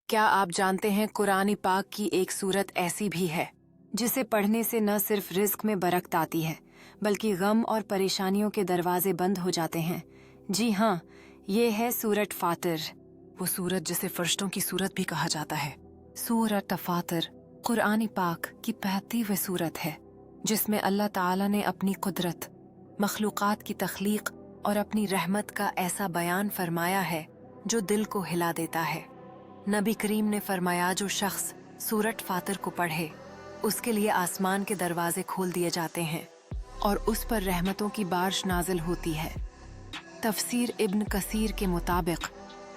क्या आप जानते हैं कुरान पाक की एक सूरत ऐसी भी है जिसे पढ़ने से न सिर्फ रिज्क में बरकत आती है बल्कि गम और परेशानियों के दरवाजे बंद हो जाते हैं। जी हाँ, ये है सूरत फातिर, वो सूरत जिसे फरिश्तों की सूरत भी कहा जाता है। सूरत फातिर कुरान पाक की 35वीं सूरत है जिसमें अल्लाह ताला ने अपनी कुदरत, मखलूक़ात की तख्लीक और अपनी रहमत का ऐसा बयान फरमाया है जो दिल को हिला देता है। नबी करीम ने फरमाया, जो शख्स सूरत फातिर को पढ़े उसके लिए आसमान के दरवाजे खोल दिए जाते हैं और उस पर रहमतों की बारिश नाजिल होती है। तफसीर इब्न कसीर के मुताबिक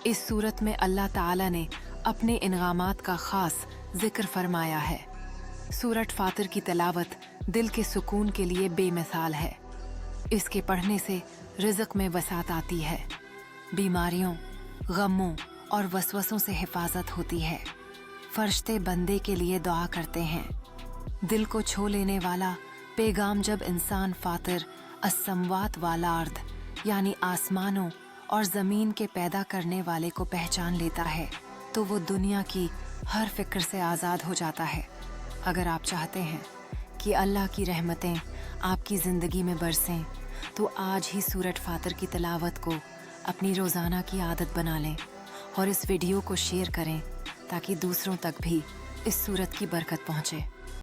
इस सूरत में अल्लाह ताला ने अपने इनामात का खास जिक्र फरमाया है। सूरत फातिर की तिलावत दिल के सुकून के लिए बेमिसाल है। इसके पढ़ने से रिज़्क में वसात आती है, बीमारियों, गमों और वसवसों से हिफाजत होती है। फरिश्ते बंदे के लिए दुआ करते हैं। दिल को छू लेने वाला पैगाम जब इंसान फातिर अस्समवात वाला अर्द यानी आसमानों और ज़मीन के पैदा करने वाले को पहचान लेता है तो वो दुनिया की हर फिक्र से आज़ाद हो जाता है। अगर आप चाहते हैं कि अल्लाह की रहमतें आपकी ज़िंदगी में बरसें तो आज ही सूरत फातिर की तिलावत को अपनी रोज़ाना की आदत बना लें और इस वीडियो को शेयर करें ताकि दूसरों तक भी इस सूरत की बरकत पहुँचे।